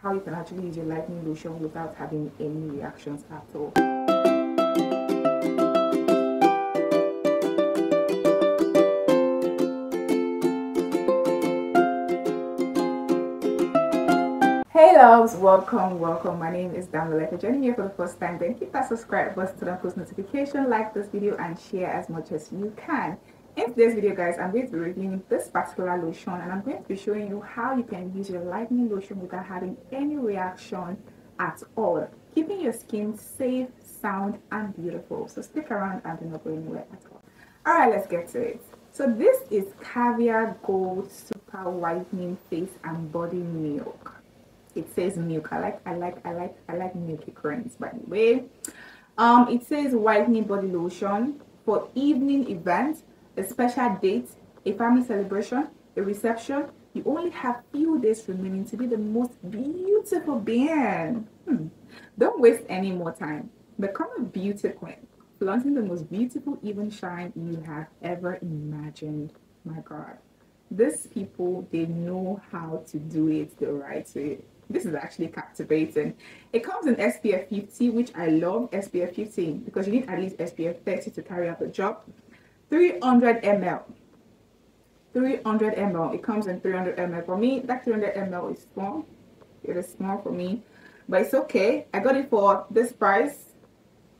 how you can actually use your lightening lotion without having any reactions at all. Hey loves, welcome. My name is Daniel. If you're joining here for the first time, then hit that subscribe button, turn on post notification, like this video, and share as much as you can. In today's video, guys, I'm going to be reviewing this particular lotion, and I'm going to be showing you how you can use your lightening lotion without having any reaction at all, keeping your skin safe, sound, and beautiful. So stick around and do not go anywhere at all. All right, let's get to it. So this is Caviar Gold Super Whitening Face and Body Milk. It says milk. I like milky creams, by the way. It says whitening body lotion for evening events, a special date, a family celebration, a reception. You only have few days remaining to be the most beautiful being. Don't waste any more time. Become a beauty queen, flaunting the most beautiful even shine you have ever imagined. My God, these people, they know how to do it the right way. This is actually captivating. It comes in SPF 50, which I love, SPF 15, because you need at least SPF 30 to carry out the job. 300 ml. 300 ml. It comes in 300 ml. For me, that 300 ml is small. It is small for me, but it's okay. I got it for this price.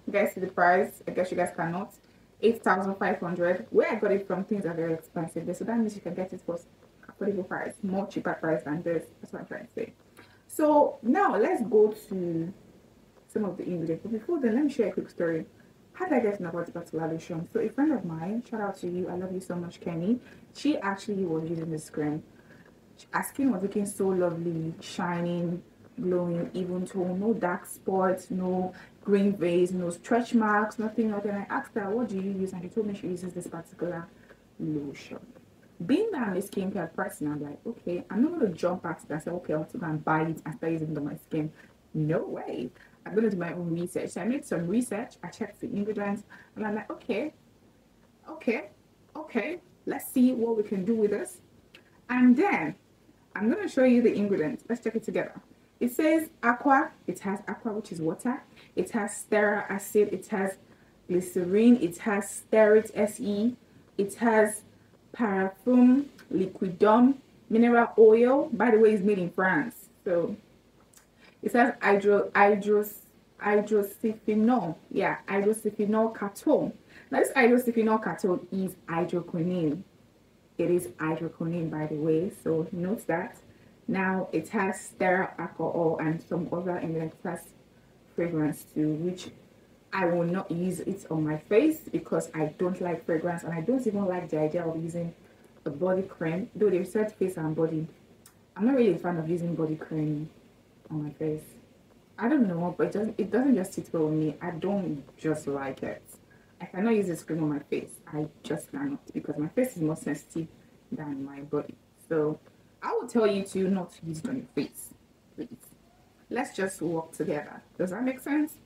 You guys see the price? I guess you guys cannot. 8,500. Where I got it from, things are very expensive. So that means you can get it for affordable price, more cheaper price than this. That's what I'm trying to say. So now let's go to some of the ingredients. But before then, let me share a quick story. How did I get to know about the particular lotion? So a friend of mine, shout out to you, I love you so much, Kenny. She actually was using this cream. Her skin was looking so lovely, shining, glowing, even tone, no dark spots, no green veins, no stretch marks, nothing. I asked her, what do you use? And she told me she uses this particular lotion. Being that I'm a skincare person, I'm like, okay, I'm not going to jump at it and say, okay, I want to go and buy it and start using it on my skin. No way. I'm going to do my own research. So I made some research. I checked the ingredients, and I'm like, okay, let's see what we can do with this. And then I'm going to show you the ingredients. Let's check it together. It says aqua. It has aqua, which is water. It has stearic acid. It has glycerin. It has stearate SE. It has paraffin, liquidum, mineral oil. By the way, it's made in France. So it says hydrocyphenol. Yeah, hydrocyphenol catone. Now this hydrocyphenol catone is hydroquinone. It is hydroquinone, by the way. So note that. Now it has sterile alcohol and some other ingredients. It has fragrance too, which I will not use it on my face because I don't like fragrance, and I don't even like the idea of using a body cream. Though they said face and body, I'm not really a fan of using body cream on my face. I don't know, but it doesn't just sit well with me. I don't just like it. I cannot use this cream on my face. I just cannot, because my face is more sensitive than my body. So I will tell you to not use it on your face, please. Let's just work together. Does that make sense?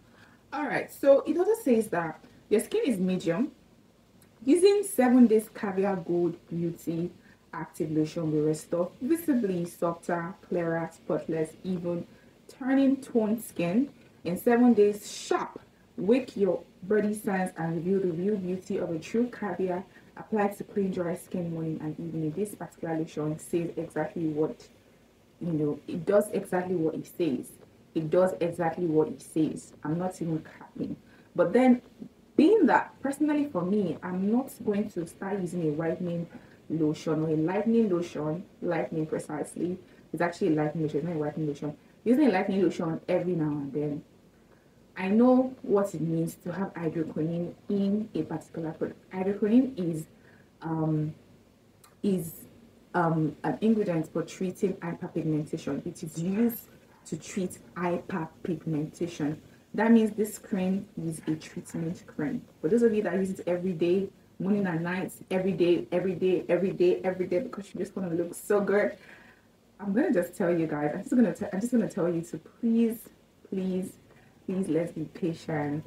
Alright, so it also says that your skin is medium. Using 7 days Caviar Gold Beauty Active Lotion will restore visibly softer, clearer, spotless, even, turning toned skin. In 7 days, sharp, wake your body sense and reveal the real beauty of a true caviar applied to clean, dry skin morning and evening. This particular lotion says exactly what, it does exactly what it says. It does exactly what it says. I'm not even capping. But then, being that, personally for me, I'm not going to start using a whitening lotion or a lightening lotion. Lightening precisely. It's actually a lightening lotion, not a whitening lotion. Using a lightening lotion every now and then. I know what it means to have hydroquinone in a particular product. Hydroquinone is an ingredient for treating hyperpigmentation. It is used to treat hyperpigmentation. That means this cream is a treatment cream. For those of you that use it every day, morning and night, every day, because you just want to look so good, I'm gonna just tell you guys. I'm just gonna tell you to please, let's be patient.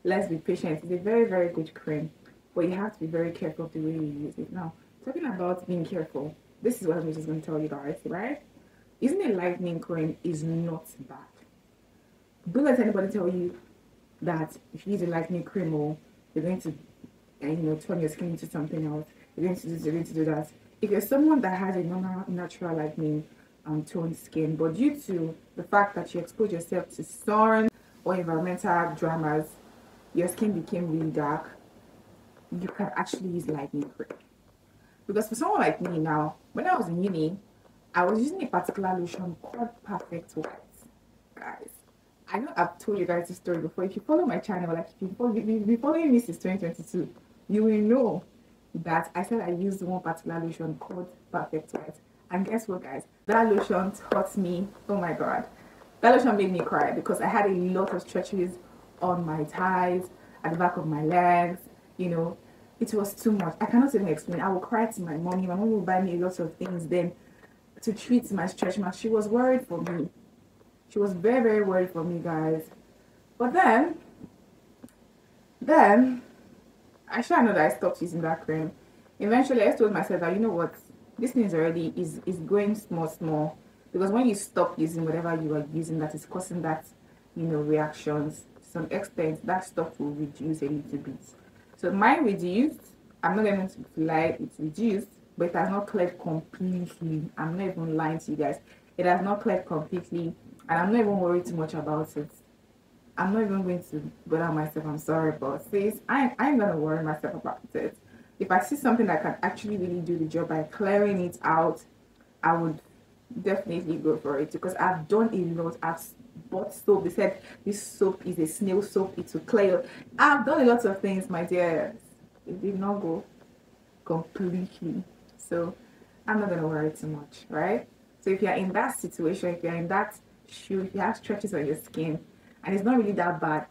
Let's be patient. It's a very good cream, but you have to be very careful of the way you use it. Now, talking about being careful, this is what I'm just gonna tell you guys, right? Using a lightening cream is not bad. Don't let anybody tell you that if you use a lightening cream or you're going to turn your skin into something else, you're going to do this, you're going to do that. If you're someone that has a normal natural lightening toned skin, but due to the fact that you expose yourself to sun or environmental dramas, your skin became really dark, you can actually use lightening cream. Because for someone like me now, when I was in uni, I was using a particular lotion called Perfect White. Guys, I know I've told you guys this story before. If you follow my channel, like if you've been following me since 2022, you will know that I said I used one particular lotion called Perfect White. And guess what, guys? That lotion taught me, oh my god, that lotion made me cry because I had a lot of stretches on my thighs, at the back of my legs, you know. It was too much. I cannot even explain. I would cry to my mommy. My mom would buy me a lot of things then to treat my stretch marks. She was worried for me. She was very, very worried for me, guys. But then I sure know that I stopped using that cream. Eventually, I told myself that, you know what, this thing is already is going small, because when you stop using whatever you are using that is causing that, reactions, to some extent, that stuff will reduce a little bit. So mine reduced. I'm not going to lie, it's reduced, but it has not cleared completely. I'm not even lying to you guys. It has not cleared completely, and I'm not even worried too much about it. I'm not even going to bother myself. I'm sorry, but sis, I ain't gonna worry myself about it. If I see something that can actually really do the job by clearing it out, I would definitely go for it, because I've done a lot. I've bought soap. They said this soap is a snail soap. It will clear. I've done a lot of things, my dear. It did not go completely. So I'm not gonna worry too much, right? So if you're in that situation, if you're in that shoe, if you have stretches on your skin and it's not really that bad,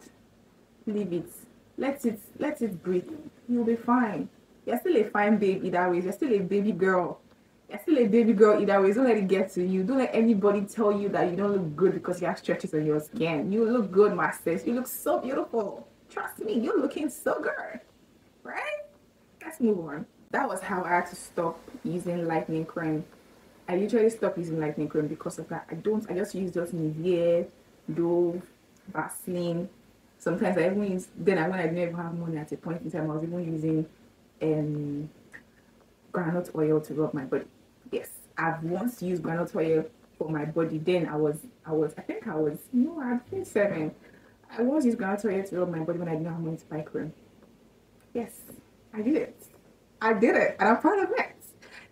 leave it. Let it breathe. You'll be fine. You're still a fine babe either way. You're still a baby girl. You're still a baby girl either way. Don't let it get to you. Don't let anybody tell you that you don't look good because you have stretches on your skin. You look good, my sis. You look so beautiful. Trust me, you're looking so good. Right? Let's move on. That was how I had to stop using lightening cream. I literally stopped using lightening cream because of that. I just use just Nivea, Dove, Vaseline. Sometimes I even use, when I didn't even have money at a point in time, I was even using granite oil to rub my body. Yes, I've once used granite oil for my body. Then I think I was, no, I've been 7. I once used granite oil to rub my body when I didn't have money to buy cream. Yes, I did it. And I'm proud of it.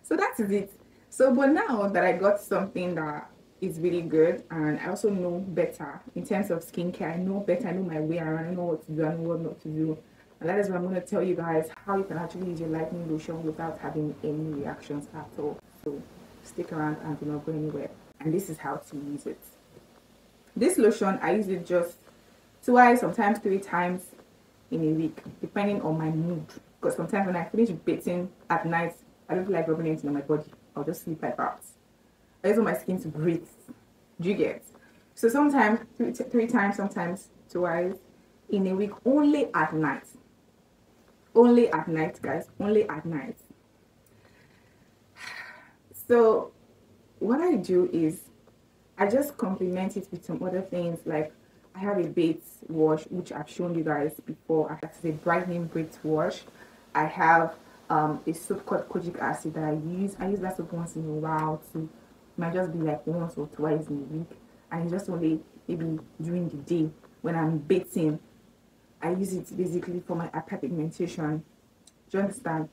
So that is it. So, but now that I got something that is really good, and I also know better in terms of skincare, I know better, I know my way around, I know what to do, I know what not to do. And that is why I'm going to tell you guys how you can actually use your lightening lotion without having any reactions at all. So stick around and do not go anywhere. And this is how to use it. This lotion, I use it just twice, sometimes 3 times in a week, depending on my mood. Because sometimes when I finish bathing at night, I don't feel like rubbing anything on my body. I'll just sleep like that. I just want my skin to breathe. Do you get? So sometimes 3 times, sometimes twice in a week, only at night. Only at night, guys. Only at night. So what I do is I just complement it with some other things. Like I have a base wash, which I've shown you guys before. That's a brightening base wash. I have a soap called kojic acid that I use. I use that soap once in a while too. It might just be like once or twice in a week, and it's just only maybe during the day when I'm bathing. I use it basically for my hyperpigmentation. Do you understand?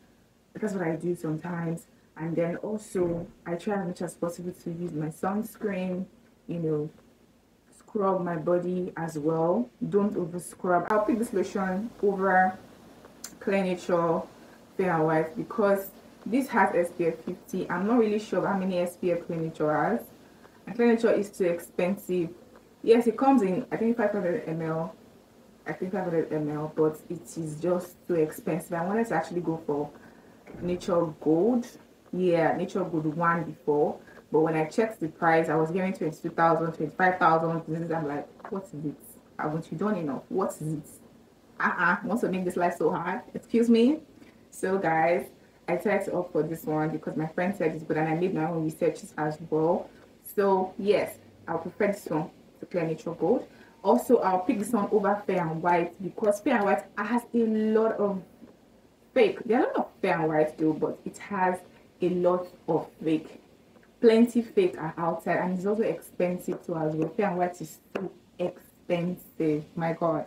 That's what I do sometimes. And then also I try as much as possible to use my sunscreen, scrub my body as well. Don't over scrub. I'll pick this lotion over Clear Nature Fair and White because this has SPF 50. I'm not really sure how many SPF Clear Nature has. And Clear Nature is too expensive. Yes, it comes in, I think 500 ml. I think 500 ml, but it is just too expensive. I wanted to actually go for Nature Gold. Yeah, Nature Gold 1 before. But when I checked the price, I was getting 22,000, 25,000. I'm like, what is it? Haven't you done enough? What is it? Want to make this life so hard? Excuse me. So guys, I tried to opt for this one because my friend said it's good, and I made my own researches as well. So yes, I'll prefer this one to Clear Nature Gold. Also, I'll pick this one over Fair and White because Fair and White has a lot of fake. There are a lot of Fair and White though, but it has a lot of fake. Plenty fake are outside, and it's also expensive too as well. Fair and White is so expensive. My God,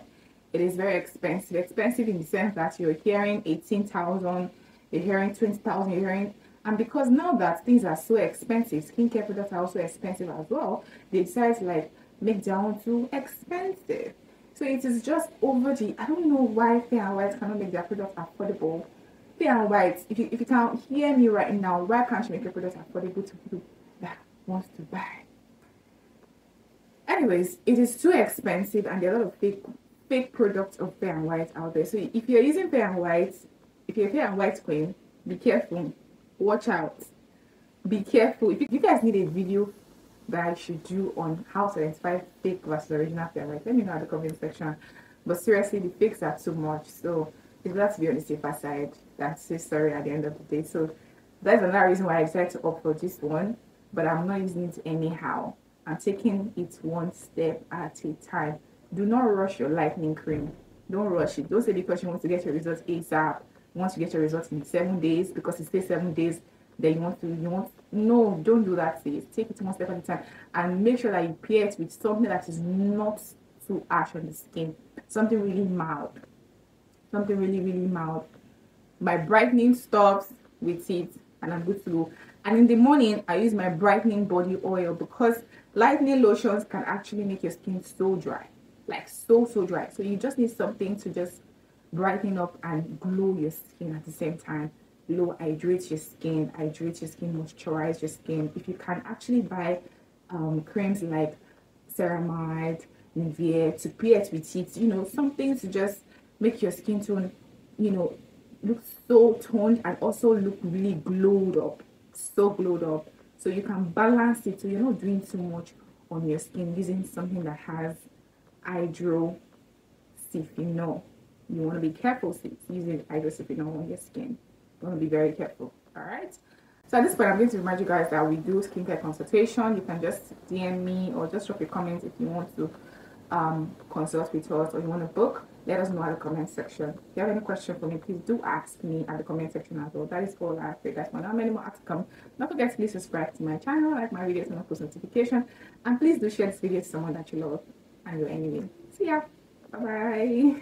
it is very expensive. Expensive in the sense that you're hearing 18,000, you're hearing 20,000, you're hearing, and because now that things are so expensive, skincare products are also expensive as well. They decide to like make their own too expensive. So it is just over the. I don't know why Fair and White cannot make their products affordable. Fair and White, if you can hear me right now, why can't you make your products affordable to people that wants to buy? Anyways, it is too expensive, and there are a lot of fake products of Fair and White out there. So if you're using Fair and White, if you're a Fair and White queen, be careful. Watch out. Be careful. If you guys need a video that I should do on how to identify fake versus original Fair and White, let me know in the comment section. But seriously, the fakes are too much. So it's better to be on the safer side than say sorry at the end of the day. So that's another reason why I decided to opt for this one. But I'm not using it anyhow. I'm taking it one step at a time. Do not rush your lightening cream. Don't rush it. Don't say because you want to get your results ASAP. You want to get your results in 7 days because it says 7 days. Then no, don't do that, please. Take it one step at a time and make sure that you pair it with something that is not too harsh on the skin. Something really mild. Something really mild. My brightening stops with it and I'm good to go. And in the morning I use my brightening body oil because lightening lotions can actually make your skin so dry, like so dry. So you just need something to just brighten up and glow your skin at the same time. Glow, hydrate your skin, moisturize your skin. If you can actually buy creams like ceramide, Nivea to pair it with it, you know, something to just make your skin tone, you know, look so toned and also look really glowed up, so glowed up. So you can balance it so you're not doing too much on your skin using something that has hydrocyphenol. You want to be careful using hydrocyphenol on your skin. You want to be very careful. All right. So at this point, I'm going to remind you guys that we do skincare consultation. You can just DM me or just drop a comment if you want to consult with us or you want to book. Let us know at the comment section. If you have any question for me, please do ask me at the comment section as well. That is all I have for you guys for now. Many more to come. Don't forget to please subscribe to my channel, like my videos, and post notification. And please do share this video to someone that you love and your enemy. See ya. Bye bye.